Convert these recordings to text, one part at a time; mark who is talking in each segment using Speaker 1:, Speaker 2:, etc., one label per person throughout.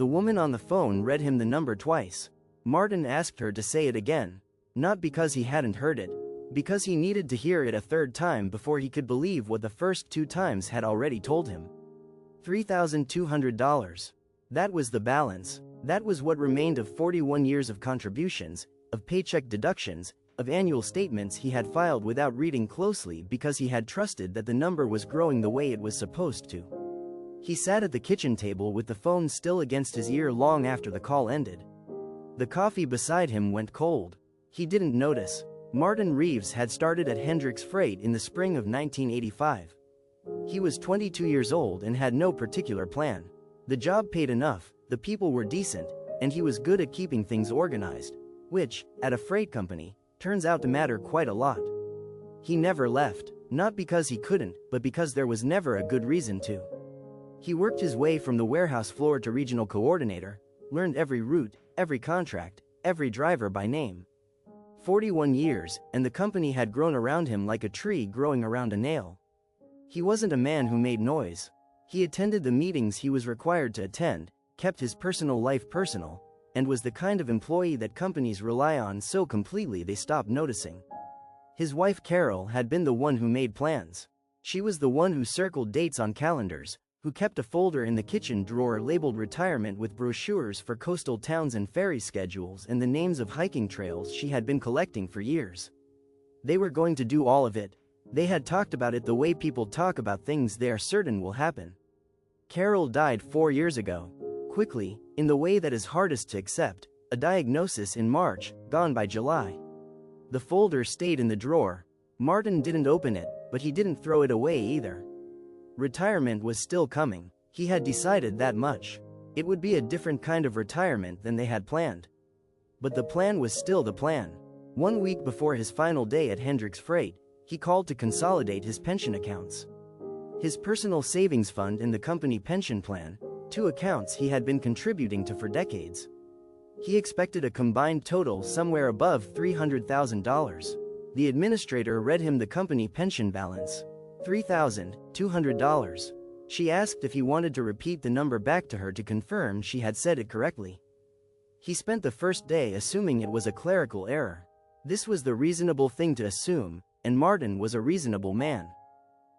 Speaker 1: The woman on the phone read him the number twice. Martin asked her to say it again, not because he hadn't heard it, because he needed to hear it a third time before he could believe what the first 2 times had already told him. $3,200. That was the balance. That was what remained of 41 years of contributions, of paycheck deductions, of annual statements he had filed without reading closely because he had trusted that the number was growing the way it was supposed to. He sat at the kitchen table with the phone still against his ear long after the call ended. The coffee beside him went cold. He didn't notice. Martin Reeves had started at Hendricks Freight in the spring of 1985. He was 22 years old and had no particular plan. The job paid enough, the people were decent, and he was good at keeping things organized, which, at a freight company, turns out to matter quite a lot. He never left, not because he couldn't, but because there was never a good reason to. He worked his way from the warehouse floor to regional coordinator, learned every route, every contract, every driver by name. 41 years, and the company had grown around him like a tree growing around a nail. He wasn't a man who made noise. He attended the meetings he was required to attend, kept his personal life personal, and was the kind of employee that companies rely on so completely they stop noticing. His wife Carol had been the one who made plans. She was the one who circled dates on calendars, who kept a folder in the kitchen drawer labeled retirement with brochures for coastal towns and ferry schedules and the names of hiking trails she had been collecting for years. They were going to do all of it. They had talked about it the way people talk about things they are certain will happen. Carol died 4 years ago. Quickly, in the way that is hardest to accept, a diagnosis in March, gone by July. The folder stayed in the drawer. Martin didn't open it, but he didn't throw it away either. Retirement was still coming. He had decided that much. It would be a different kind of retirement than they had planned. But the plan was still the plan. 1 week before his final day at Hendricks Freight, he called to consolidate his pension accounts. His personal savings fund and the company pension plan, 2 accounts he had been contributing to for decades. He expected a combined total somewhere above $300,000. The administrator read him the company pension balance. $3,200. She asked if he wanted to repeat the number back to her to confirm she had said it correctly. He spent the first day assuming it was a clerical error. This was the reasonable thing to assume, and Martin was a reasonable man.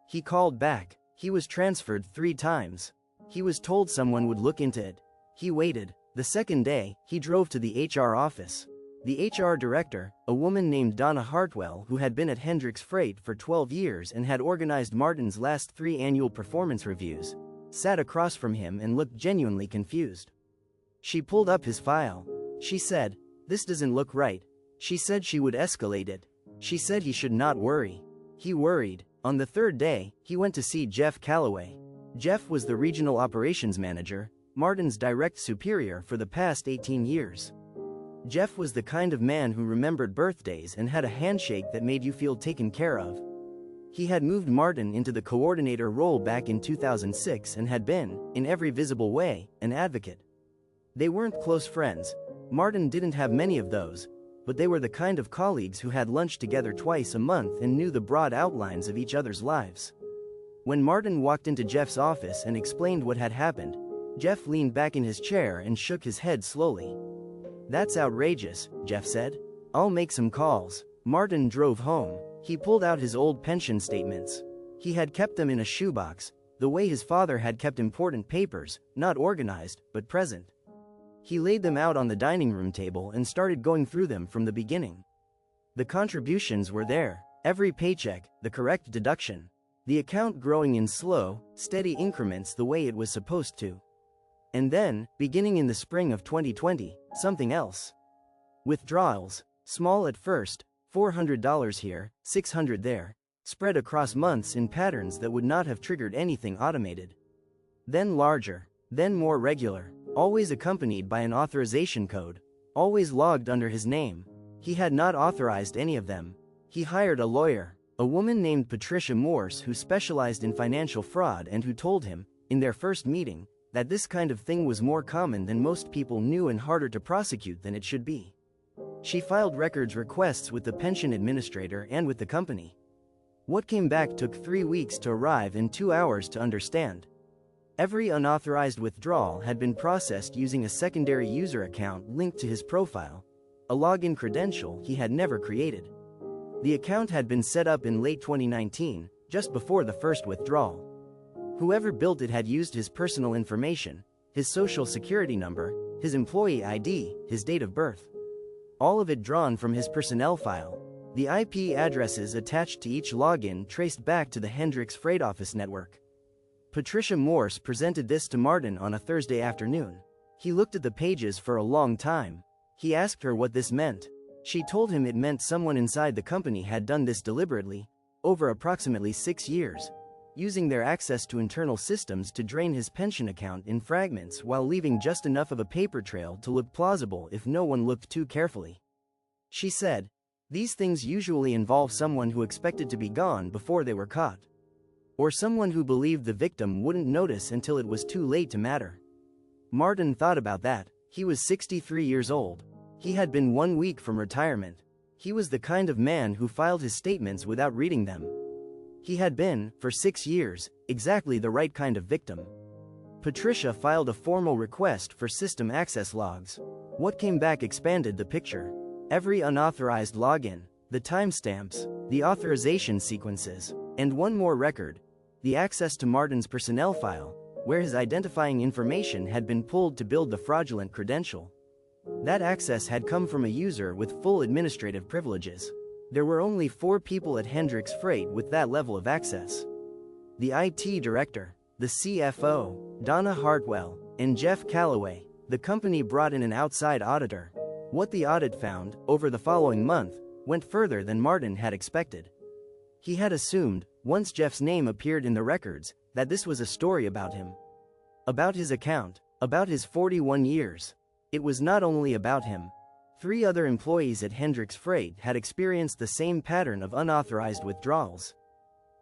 Speaker 1: He called back. He was transferred 3 times. He was told someone would look into it. He waited. The second day, he drove to the HR office. The HR director, a woman named Donna Hartwell who had been at Hendricks Freight for 12 years and had organized Martin's last 3 annual performance reviews, sat across from him and looked genuinely confused. She pulled up his file. She said, "This doesn't look right." She said she would escalate it. She said he should not worry. He worried. On the 3rd day, he went to see Jeff Calloway. Jeff was the regional operations manager, Martin's direct superior for the past 18 years. Jeff was the kind of man who remembered birthdays and had a handshake that made you feel taken care of. He had moved Martin into the coordinator role back in 2006 and had been, in every visible way, an advocate. They weren't close friends. Martin didn't have many of those, but they were the kind of colleagues who had lunch together twice a month and knew the broad outlines of each other's lives. When Martin walked into Jeff's office and explained what had happened, Jeff leaned back in his chair and shook his head slowly. "That's outrageous," Jeff said. "I'll make some calls." Martin drove home. He pulled out his old pension statements. He had kept them in a shoebox, the way his father had kept important papers, not organized, but present. He laid them out on the dining room table and started going through them from the beginning. The contributions were there, every paycheck, the correct deduction. The account growing in slow, steady increments the way it was supposed to. And then, beginning in the spring of 2020, something else. Withdrawals, small at first, $400 here, $600 there, spread across months in patterns that would not have triggered anything automated. Then larger, then more regular, always accompanied by an authorization code, always logged under his name. He had not authorized any of them. He hired a lawyer, a woman named Patricia Morse who specialized in financial fraud and who told him, in their first meeting, that this kind of thing was more common than most people knew and harder to prosecute than it should be. She filed records requests with the pension administrator and with the company. What came back took 3 weeks to arrive and 2 hours to understand. Every unauthorized withdrawal had been processed using a secondary user account linked to his profile, a login credential he had never created. The account had been set up in late 2019, just before the first withdrawal. Whoever built it had used his personal information, his social security number, his employee ID, his date of birth. All of it drawn from his personnel file. The IP addresses attached to each login traced back to the Hendricks Freight Office network. Patricia Morse presented this to Martin on a Thursday afternoon. He looked at the pages for a long time. He asked her what this meant. She told him it meant someone inside the company had done this deliberately, over approximately 6 years, using their access to internal systems to drain his pension account in fragments while leaving just enough of a paper trail to look plausible if no one looked too carefully. She said, "These things usually involve someone who expected to be gone before they were caught. Or someone who believed the victim wouldn't notice until it was too late to matter." Martin thought about that. He was 63 years old. He had been 1 week from retirement. He was the kind of man who filed his statements without reading them. He had been, for 6 years, exactly the right kind of victim. Patricia filed a formal request for system access logs. What came back expanded the picture. Every unauthorized login, the timestamps, the authorization sequences, and one more record, the access to Martin's personnel file, where his identifying information had been pulled to build the fraudulent credential. That access had come from a user with full administrative privileges. There were only 4 people at Hendricks Freight with that level of access. The IT director, the CFO, Donna Hartwell, and Jeff Calloway. The company brought in an outside auditor. What the audit found, over the following month, went further than Martin had expected. He had assumed, once Jeff's name appeared in the records, that this was a story about him. About his account, about his 41 years. It was not only about him. 3 other employees at Hendricks Freight had experienced the same pattern of unauthorized withdrawals.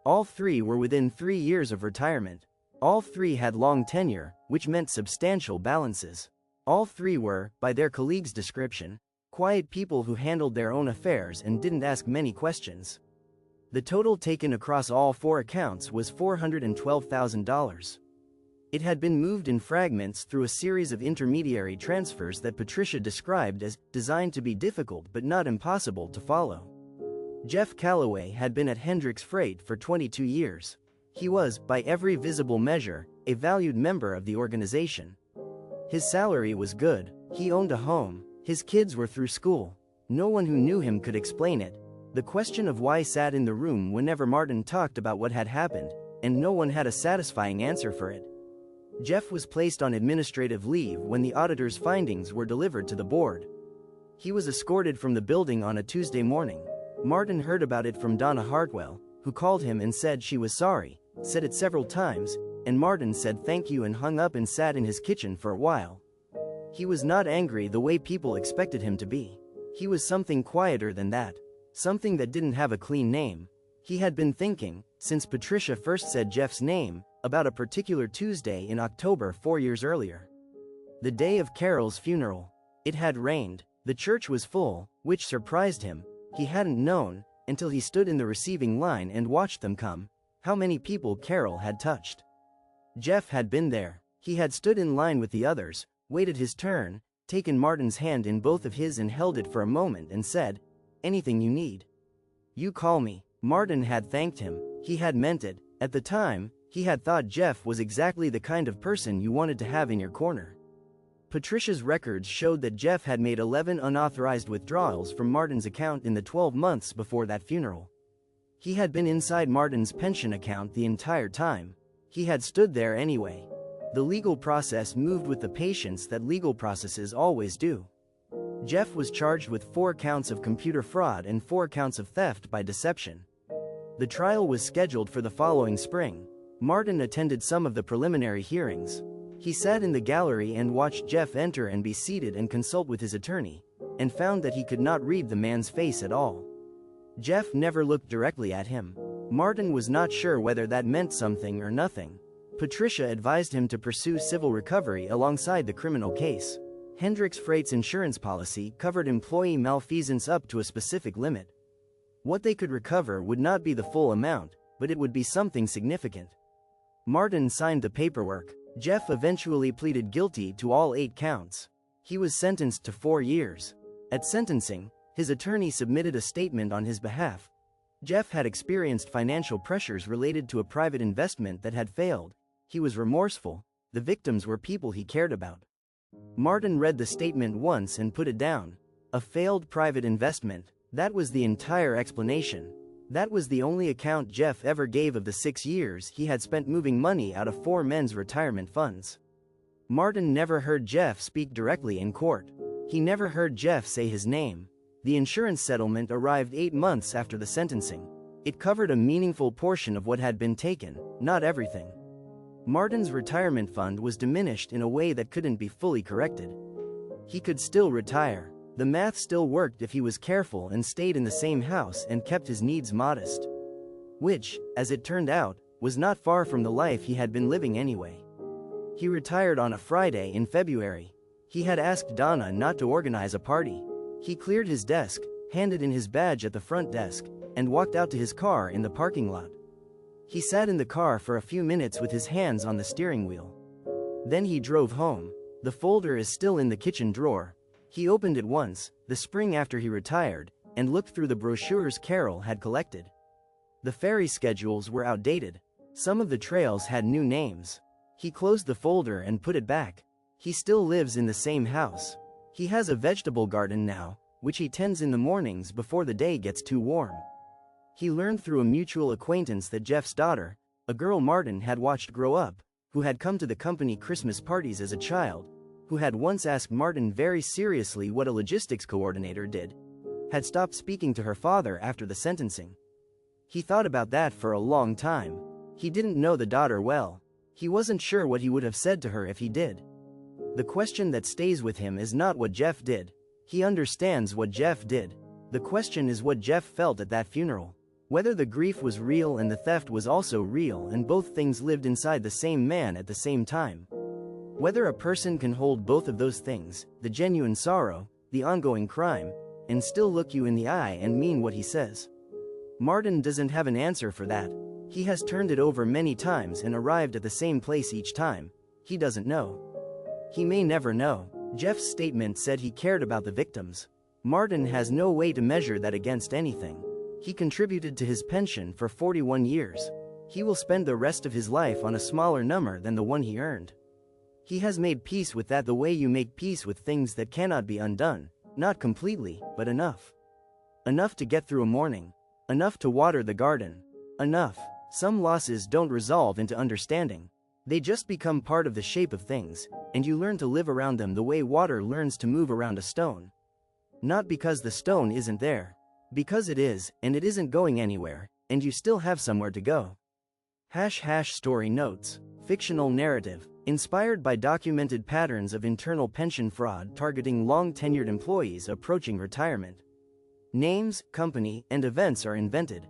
Speaker 1: All 3 were within 3 years of retirement. All 3 had long tenure, which meant substantial balances. All 3 were, by their colleagues' description, quiet people who handled their own affairs and didn't ask many questions. The total taken across all 4 accounts was $412,000. It had been moved in fragments through a series of intermediary transfers that Patricia described as designed to be difficult but not impossible to follow. Jeff Calloway had been at Hendricks Freight for 22 years. He was, by every visible measure, a valued member of the organization. His salary was good, he owned a home, his kids were through school. No one who knew him could explain it. The question of why sat in the room whenever Martin talked about what had happened, and no one had a satisfying answer for it. Jeff was placed on administrative leave when the auditor's findings were delivered to the board. He was escorted from the building on a Tuesday morning. Martin heard about it from Donna Hartwell, who called him and said she was sorry, said it several times, and Martin said thank you and hung up and sat in his kitchen for a while. He was not angry the way people expected him to be. He was something quieter than that. Something that didn't have a clean name. He had been thinking, since Patricia first said Jeff's name, about a particular Tuesday in October 4 years earlier. The day of Carol's funeral. It had rained. The church was full, which surprised him. He hadn't known, until he stood in the receiving line and watched them come, how many people Carol had touched. Jeff had been there. He had stood in line with the others, waited his turn, taken Martin's hand in both of his and held it for a moment and said, "Anything you need. You call me." Martin had thanked him. He had meant it. At the time, he had thought Jeff was exactly the kind of person you wanted to have in your corner. Patricia's records showed that Jeff had made 11 unauthorized withdrawals from Martin's account in the 12 months before that funeral. He had been inside Martin's pension account the entire time. He had stood there anyway. The legal process moved with the patience that legal processes always do. Jeff was charged with 4 counts of computer fraud and 4 counts of theft by deception. The trial was scheduled for the following spring. Martin attended some of the preliminary hearings. He sat in the gallery and watched Jeff enter and be seated and consult with his attorney, and found that he could not read the man's face at all. Jeff never looked directly at him. Martin was not sure whether that meant something or nothing. Patricia advised him to pursue civil recovery alongside the criminal case. Hendricks Freight's insurance policy covered employee malfeasance up to a specific limit. What they could recover would not be the full amount, but it would be something significant. Martin signed the paperwork. Jeff eventually pleaded guilty to all 8 counts. He was sentenced to 4 years. At sentencing, his attorney submitted a statement on his behalf. Jeff had experienced financial pressures related to a private investment that had failed. He was remorseful. The victims were people he cared about. Martin read the statement once and put it down. A failed private investment. That was the entire explanation. That was the only account Jeff ever gave of the 6 years he had spent moving money out of 4 men's retirement funds. Martin never heard Jeff speak directly in court. He never heard Jeff say his name. The insurance settlement arrived 8 months after the sentencing. It covered a meaningful portion of what had been taken, not everything. Martin's retirement fund was diminished in a way that couldn't be fully corrected. He could still retire. The math still worked if he was careful and stayed in the same house and kept his needs modest. Which, as it turned out, was not far from the life he had been living anyway. He retired on a Friday in February. He had asked Donna not to organize a party. He cleared his desk, handed in his badge at the front desk, and walked out to his car in the parking lot. He sat in the car for a few minutes with his hands on the steering wheel. Then he drove home. The folder is still in the kitchen drawer. He opened it once, the spring after he retired, and looked through the brochures Carol had collected. The ferry schedules were outdated. Some of the trails had new names. He closed the folder and put it back. He still lives in the same house. He has a vegetable garden now, which he tends in the mornings before the day gets too warm. He learned through a mutual acquaintance that Jeff's daughter, a girl Martin had watched grow up, who had come to the company Christmas parties as a child, who had once asked Martin very seriously what a logistics coordinator did, had stopped speaking to her father after the sentencing. He thought about that for a long time. He didn't know the daughter well. He wasn't sure what he would have said to her if he did. The question that stays with him is not what Jeff did. He understands what Jeff did. The question is what Jeff felt at that funeral. Whether the grief was real and the theft was also real and both things lived inside the same man at the same time. Whether a person can hold both of those things, the genuine sorrow, the ongoing crime, and still look you in the eye and mean what he says. Martin doesn't have an answer for that. He has turned it over many times and arrived at the same place each time. He doesn't know. He may never know. Jeff's statement said he cared about the victims. Martin has no way to measure that against anything. He contributed to his pension for 41 years. He will spend the rest of his life on a smaller number than the one he earned. He has made peace with that the way you make peace with things that cannot be undone. Not completely, but enough. Enough to get through a morning. Enough to water the garden. Enough. Some losses don't resolve into understanding. They just become part of the shape of things, and you learn to live around them the way water learns to move around a stone. Not because the stone isn't there. Because it is, and it isn't going anywhere, and you still have somewhere to go. # story notes. Fictional narrative. Inspired by documented patterns of internal pension fraud targeting long-tenured employees approaching retirement. Names, company, and events are invented.